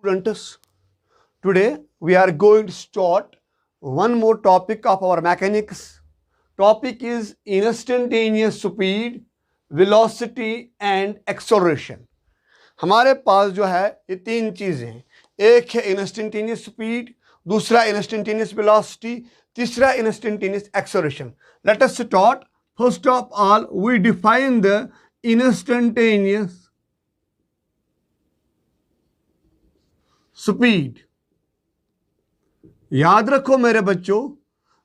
Students, today we are going to start one more topic of our mechanics. Topic is instantaneous speed, velocity and acceleration. हमारे पास जो है ये तीन चीज़ें हैं. एक है इंस्टेंटेनियस स्पीड, दूसरा इंस्टेंटेनियस वेलोसिटी, तीसरा instantaneous acceleration. Let us start. First of all we define the instantaneous speed. याद रखो मेरे बच्चों,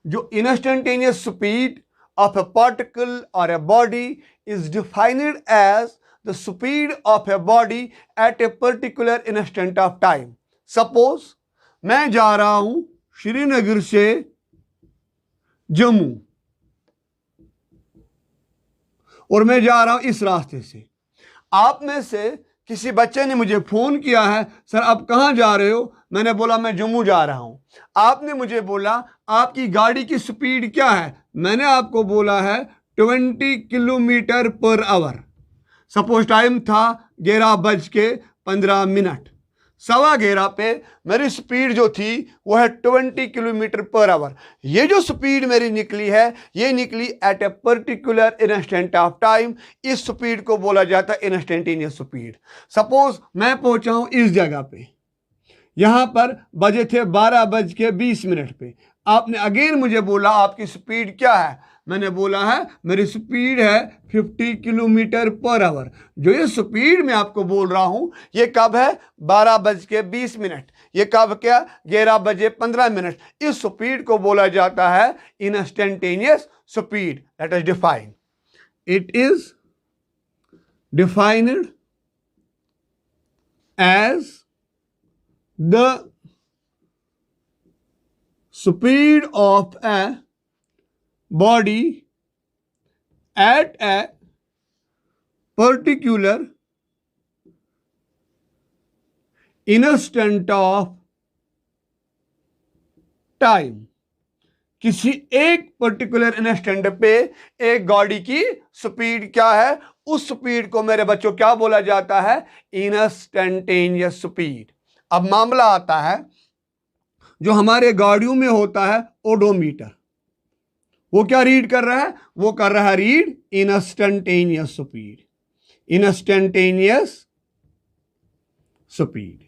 जो instantaneous speed of a particle और a body is defined as the speed of a body at a particular instant of time. Suppose मैं जा रहा हूं श्रीनगर से जम्मू और मैं जा रहा हूं इस रास्ते से. आप में से किसी बच्चे ने मुझे फोन किया है, सर आप कहां जा रहे हो? मैंने बोला मैं जम्मू जा रहा हूं. आपने मुझे बोला आपकी गाड़ी की स्पीड क्या है? मैंने आपको बोला है 20 kilometre per hour. Suppose time था 11:15. 11:15 पे मेरी स्पीड जो थी वो है 20 किलोमीटर पर आवर. ये जो स्पीड मेरी निकली है ये निकली at a particular instant of time. इस स्पीड को बोला जाता है इंस्टेंटेनियस स्पीड. सपोज मैं पहुंचा हूं इस जगह पे, यहां पर बजे थे 12:20 पे. आपने अगेन मुझे बोला आपकी स्पीड क्या है? मैंने बोला है मेरी स्पीड है 50 किलोमीटर पर आवर. जो ये स्पीड मैं आपको बोल रहा हूं ये कब है? 12:20. ये कब क्या? 11:15. इस स्पीड को बोला जाता है instantaneous speed. Let us define. It is defined as the speed of a body at a particular instant of time. किसी एक पर्टिकुलर इंस्टेंट पे एक गाड़ी की स्पीड क्या है? उस स्पीड को मेरे बच्चों क्या बोला जाता है? Instantaneous speed. अब मामला आता है जो हमारे गाड़ियों में होता है ओडोमीटर. वो क्या रीड कर रहा है? वो कर रहा है read instantaneous speed. Instantaneous speed.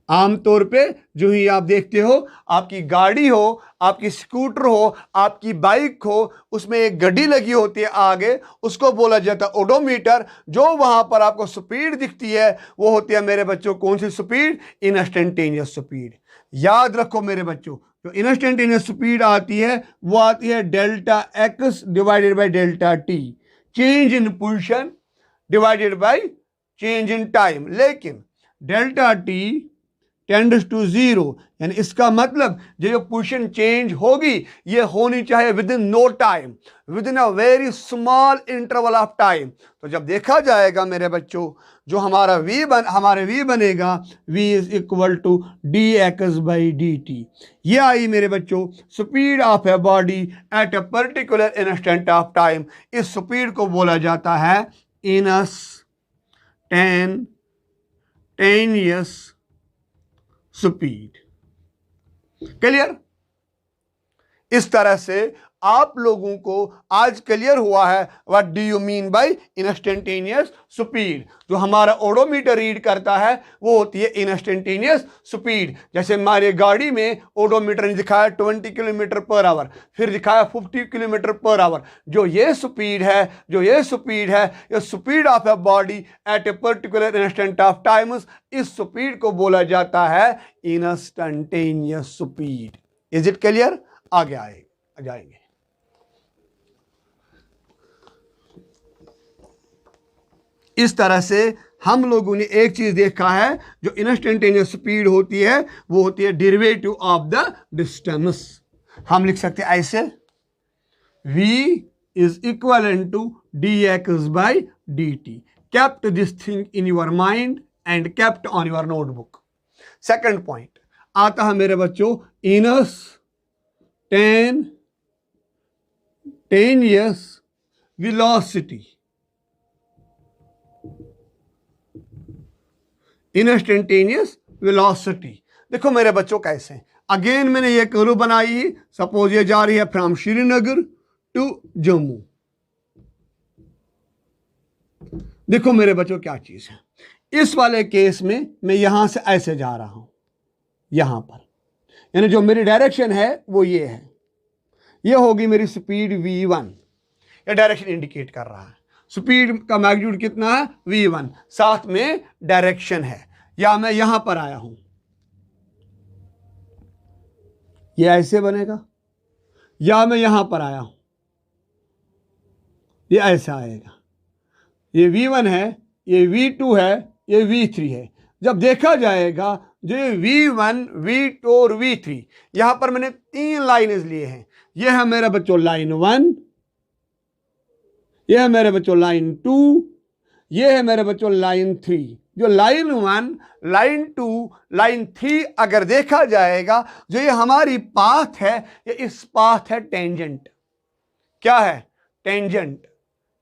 आमतौर पे जो ही आप देखते हो, आपकी गाड़ी हो, आपकी स्कूटर हो, आपकी बाइक हो, उसमें एक घड़ी लगी होती है आगे, उसको बोला जाता है ओडोमीटर. जो वहां पर आपको स्पीड दिखती है वो होती है मेरे बच्चों कौन सी स्पीड? Instantaneous speed. याद रखो मेरे बच्चों, जो इंस्टेंटेनियस स्पीड आती है वो आती है delta x divided by delta T. Change in position divided by change in time. लेकिन डेल्टा टी टेंड्स टू 0, यानी इसका मतलब जो पोजीशन चेंज होगी ये होनी चाहिए within no time, within a very small interval of time. तो जब देखा जाएगा मेरे बच्चों, जो हमारा हमारे v बनेगा v is equal to dx/dt. ये आई मेरे बच्चों speed of a body at a particular instant of time. इस स्पीड को बोला जाता है इंस्टेंटेनियस स्पीड. क्लियर? इस तरह से आप लोगों को आज क्लियर हुआ है what do you mean by instantaneous speed. जो हमारा ओडोमीटर रीड करता है वो होती है इंस्टेंटेनियस स्पीड. जैसे हमारे गाड़ी में ओडोमीटर ने दिखाया 20 किलोमीटर पर आवर, फिर दिखाया 50 किलोमीटर पर आवर. जो ये स्पीड है ये speed of a body at a particular instant of time. इस स्पीड को बोला जाता है instantaneous speed. Is it clear? आगे जाएंगे. इस तरह से हम लोगों ने एक चीज देखा है, जो इंस्टेंटेनियस स्पीड होती है वो होती है डेरिवेटिव ऑफ द डिस्टेंस. हम लिख सकते हैं ऐसे, v is equal to dx/dt. kept this thing in your mind and kept on your notebook. Second point आता है मेरे बच्चों instantaneous velocity. Instantaneous velocity. देखो मेरे बच्चों कैसे, अगेन मैंने ये कर्व बनाई, सपोज ये जा रही है फ्रॉम श्रीनगर टू जम्मू। देखो मेरे बच्चों क्या चीज है, इस वाले केस में मैं यहां से ऐसे जा रहा हूं, यहां पर, यानी जो मेरी डायरेक्शन है वो ये है, ये होगी मेरी स्पीड v1। ये डायरेक्शन इंडिकेट कर रहा है, स्पीड का मैग्नीट्यूड कितना है v1, साथ में डायरेक्शन है। या मैं यहां पर आया हूं, ये ऐसे बनेगा, या मैं यहां पर आया हूं, ये ऐसा आएगा। ये v1 है, ये v2 है, ये v3 है। जब देखा जाएगा जो ये v1, v2 और v3, यहां पर मैंने 3 लाइनें लिए हैं। ये है मेरे बच्चों लाइन 1, ये है मेरे बच्चों लाइन 2, ये है मेरे बच्चों लाइन 3। जो लाइन 1, लाइन 2, लाइन 3 अगर देखा जाएगा, जो ये हमारी पाथ है, ये इस पाथ है टेंजेंट। क्या है? टेंजेंट।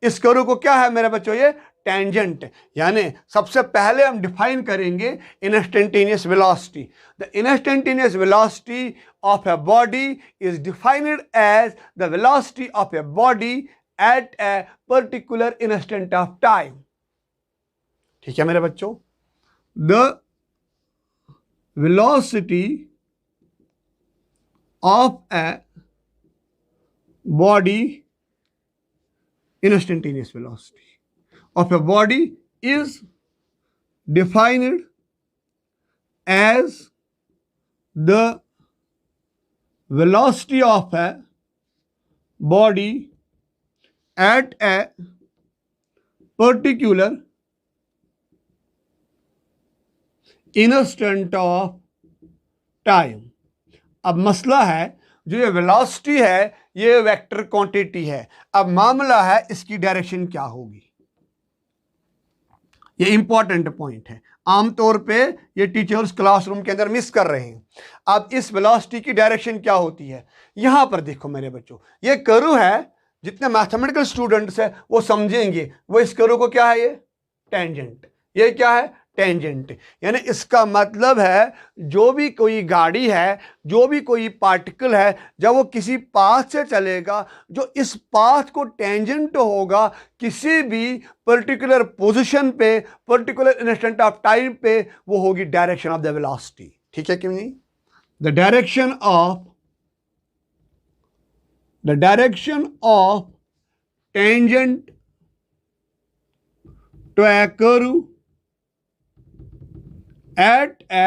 इस कर्व को क्या है मेरे बच्चों? ये टेंजेंट। यानी सबसे पहले हम डिफाइन करेंगे instantaneous velocity. The instantaneous velocity of a body is defined as the velocity of a body at a particular instant of time. ठीक है मेरे बच्चों, the velocity of a body, instantaneous velocity of a body is defined as the velocity of a body at a particular instant of time। अब मसला है, जो ये velocity है ये वेक्टर क्वांटिटी है। अब मामला है इसकी डायरेक्शन क्या होगी। ये इंपॉर्टेंट पॉइंट है, आमतौर पे ये टीचर्स क्लासरूम के अंदर मिस कर रहे हैं। अब इस वेलोसिटी की डायरेक्शन क्या होती है, यहां पर देखो मेरे बच्चों, ये कर्व है। जितने मैथमेटिकल स्टूडेंट्स है वो समझेंगे, वो इस कर्व को क्या है, ये टेंजेंट। ये क्या है? टेंजेंट। यानी इसका मतलब है जो भी कोई गाड़ी है, जो भी कोई पार्टिकल है, जब वो किसी पाथ से चलेगा, जो इस पाथ को टेंजेंट होगा किसी भी पर्टिकुलर पोजीशन पे, पर्टिकुलर इंस्टेंट ऑफ टाइम पे, वो होगी डायरेक्शन ऑफ द वेलोसिटी। ठीक है कि नहीं? The direction of tangent to a curve at a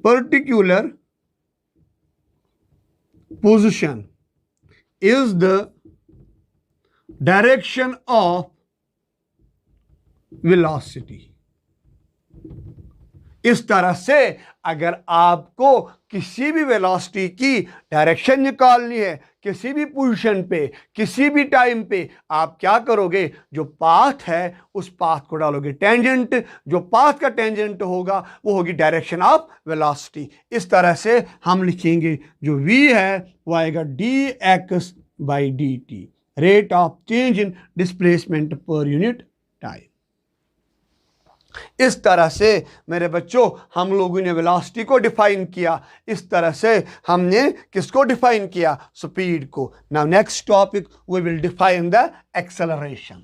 particular position is the direction of velocity। इस तरह से अगर आपको किसी भी वेलोसिटी की डायरेक्शन निकालनी है, किसी भी पोजीशन पे, किसी भी टाइम पे, आप क्या करोगे? जो पाथ है उस पाथ को डालोगे टेंजेंट। जो पाथ का टेंजेंट होगा वो होगी डायरेक्शन ऑफ वेलोसिटी। इस तरह से हम लिखेंगे जो v है वो आएगा dx by dt, rate of change in displacement पर यूनिट टाइम। इस तरह से मेरे बच्चों हम लोगों ने वेलोसिटी को डिफाइन किया। इस तरह से हमने किसको डिफाइन किया? स्पीड को। Now next topic we will define the acceleration.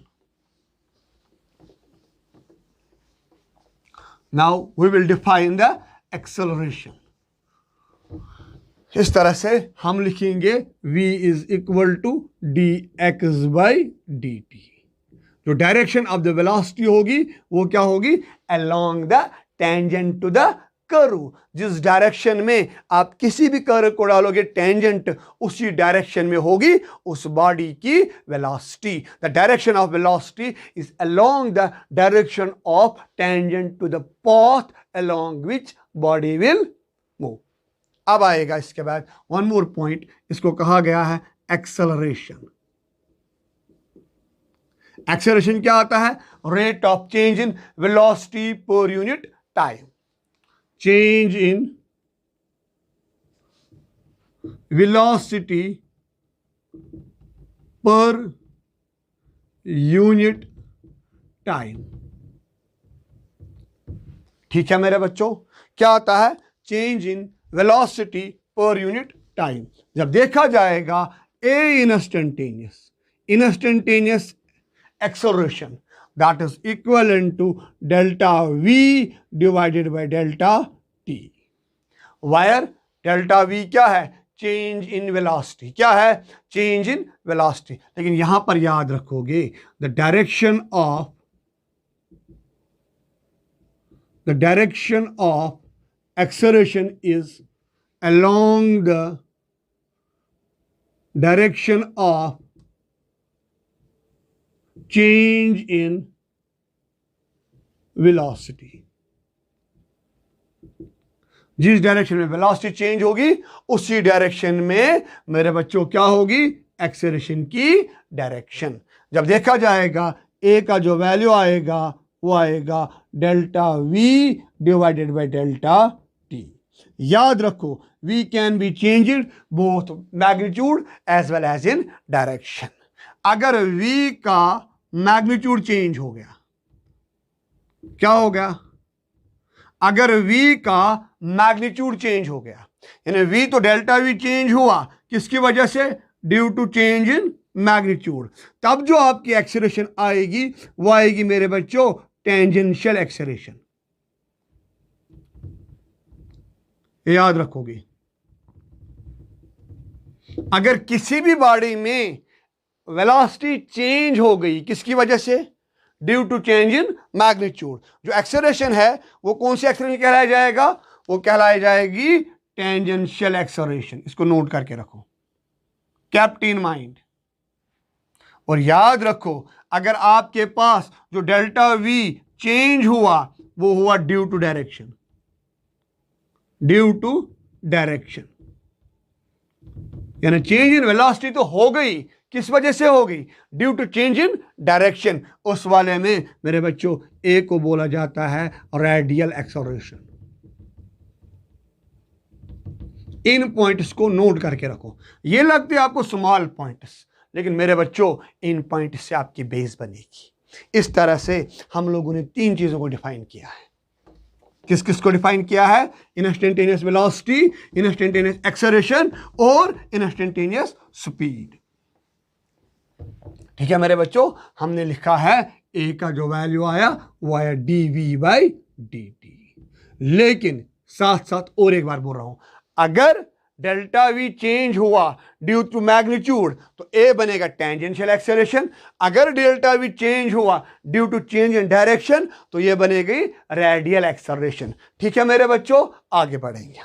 Now we will define the acceleration. इस तरह से हम लिखेंगे v is equal to dx by dt। जो डायरेक्शन ऑफ द वेलोसिटी होगी वो क्या होगी? Along the tangent to the curve. जिस डायरेक्शन में आप किसी भी कर्व को डालोगे टेंजेंट, उसी डायरेक्शन में होगी उस बॉडी की velocity. The direction of velocity is along the direction of tangent to the path along which body will move. अब आएगा इसके बाद वन मोर पॉइंट, इसको कहा गया है एक्सेलरेशन। एक्सेलरेशन क्या आता है? Rate of change in velocity per unit time. Change in velocity per unit time. ठीक है मेरे बच्चों, क्या आता है? Change in velocity per unit time. जब देखा जाएगा a instantaneous acceleration that is equivalent to delta V divided by delta T, where delta V क्या है? Change in velocity. क्या है? Change in velocity. लेकिन यहां पर याद रखोगे the direction of acceleration is along the direction of change in velocity। जिस डायरेक्शन में वेलोसिटी चेंज होगी उसी डायरेक्शन में मेरे बच्चों क्या होगी? एक्सेलरेशन की डायरेक्शन। जब देखा जाएगा ए का जो वैल्यू आएगा वो आएगा delta V divided by delta T. याद रखो V can be changed both magnitude as well as in direction. अगर v का मैग्नीट्यूड चेंज हो गया, क्या हो गया? अगर v का मैग्नीट्यूड चेंज हो गया, यानी v तो डेल्टा v चेंज हुआ, किसकी वजह से? Due to change in magnitude. तब जो आपकी एक्सेलरेशन आएगी वो आएगी मेरे बच्चों टेंजेंशियल एक्सेलरेशन। याद रखोगे अगर किसी भी बॉडी में वेलोसिटी चेंज हो गई, किसकी वजह से? Due to change in magnitude. जो एक्सेलरेशन है वो कौन सी एक्सेलरेशन कहलाया जाएगा? वो कहलाई जाएगी टेंजेंशियल एक्सेलरेशन। इसको नोट करके रखो, कीप इन माइंड। और याद रखो अगर आपके पास जो डेल्टा वी चेंज हुआ वो हुआ ड्यू टू डायरेक्शन। यानी चेंज इन वेलोसिटी तो हो गई, किस वजह से हो गई? Due to change in direction. उस वाले में मेरे बच्चों ए को बोला जाता है रेडियल एक्सेलरेशन। इन पॉइंट्स को नोट करके रखो। ये लगते हैं आपको स्मॉल पॉइंट्स, लेकिन मेरे बच्चों इन पॉइंट्स से आपकी बेस बनेगी। इस तरह से हम लोगों ने 3 चीजों को डिफाइन किया है। किस किस को डिफाइन किया है? इंस्टेंटेनियस वेलोसिटी, इंस्टेंटेनियस एक्सेलरेशन और इंस्टेंटेनियस स्पीड। ठीक है मेरे बच्चों, हमने लिखा है ए का जो वैल्यू आया वो आया dv/dt। लेकिन साथ साथ और एक बार बोल रहा हूं, अगर डेल्टा वी चेंज हुआ ड्यू टू मैग्नीट्यूड तो ए बनेगा टेंजेंशियल एक्सेलरेशन। अगर डेल्टा वी चेंज हुआ due to change in direction तो ये बनेगी रेडियल एक्सेलरेशन। ठीक है मेरे बच्चों, आगे बढ़ेंगे।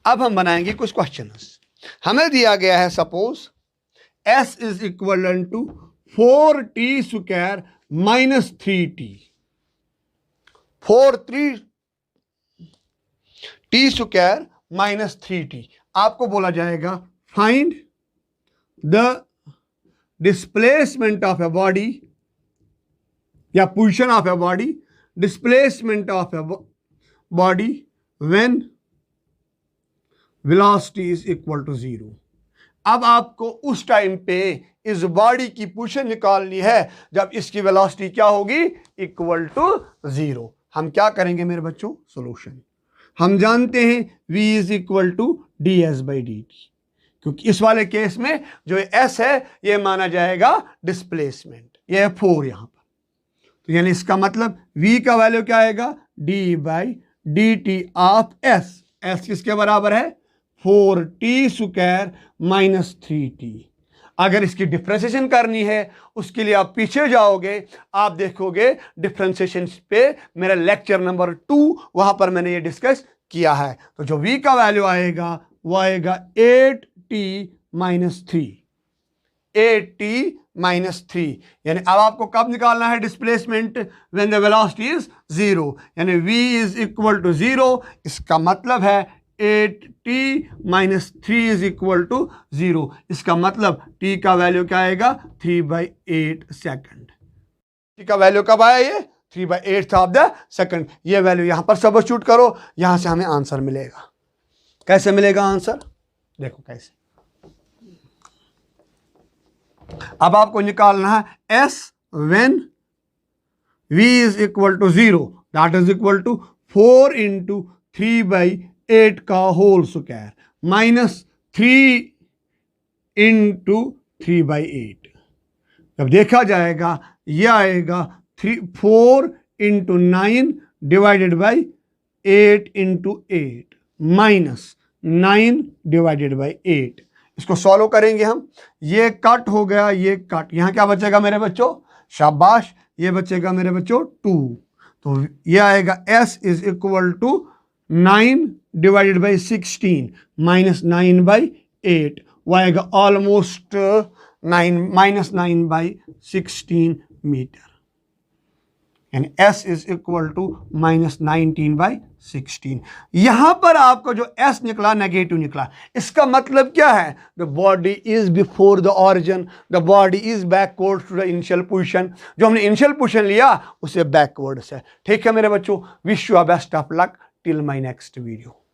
अब हम बनाएंगे कुछ क्वेश्चंस। हमें दिया गया है suppose s is equal to 4t square minus 3t। 4t square minus 3t। आपको बोला जाएगा find the displacement of a body या position of a body, displacement of a body when velocity is equal to 0। अब आपको उस time पे इस body की पोजीशन निकालनी है जब इसकी वेलोसिटी क्या होगी? Equal to 0। हम क्या करेंगे मेरे बच्चों? सॉल्यूशन। हम जानते हैं v is equal to ds/dt, क्योंकि इस वाले केस में जो s है ये माना जाएगा डिस्प्लेसमेंट। ये है 4 यहां पर, तो यानी इसका मतलब v का वैल्यू क्या आएगा? d/dt of s। s किसके बराबर है? 4t square minus 3t। अगर इसकी डिफ्रेंसिएशन करनी है उसके लिए आप पीछे जाओगे, आप देखोगे डिफ्रेंसिएशन पे मेरा लेक्चर नंबर 2, वहां पर मैंने ये डिस्कस किया है। तो जो v का वैल्यू आएगा वो आएगा 8t माइनस 3। 8t माइनस 3 यानी अब आपको कब निकालना है displacement? When the velocity is 0, यानी v इज इक्वल टू 0। इसका मतलब है 8t minus 3 is equal to 0। इसका मतलब t का वैल्यू क्या आएगा? 3/8 सेकंड। t का वैल्यू कब आया? ये 3/8 ऑफ द सेकंड। ये वैल्यू यहां पर सब्स्टिट्यूट करो, यहां से हमें आंसर मिलेगा। कैसे मिलेगा आंसर? देखो कैसे। अब आपको निकालना है s when v is equal to 0, that is equal to 4 into 3/8 का होल स्क्वायर माइनस 3 इंटू 3/8। जब देखा जाएगा यह आएगा 4 into 9 divided by 8 into 8 minus 9 divided by 8। इसको सॉल्व करेंगे हम, ये कट हो गया, ये कट, यहाँ क्या बचेगा मेरे बच्चों, शाबाश, ये बचेगा मेरे बच्चों 2। तो ये आएगा s is equal to 9 divided by 16 minus 9/8, वो आएगा ऑलमोस्ट 9 मीटर, यानी s इज इक्वल टू -19/16। यहां पर आपको जो s निकला नेगेटिव निकला, इसका मतलब क्या है, the body is before the origin, the body is backward to the initial position. जो हमने इनिशियल पोजीशन लिया उसे बैकवर्ड से। ठीक है मेरे बच्चों, wish you best of luck till my next video.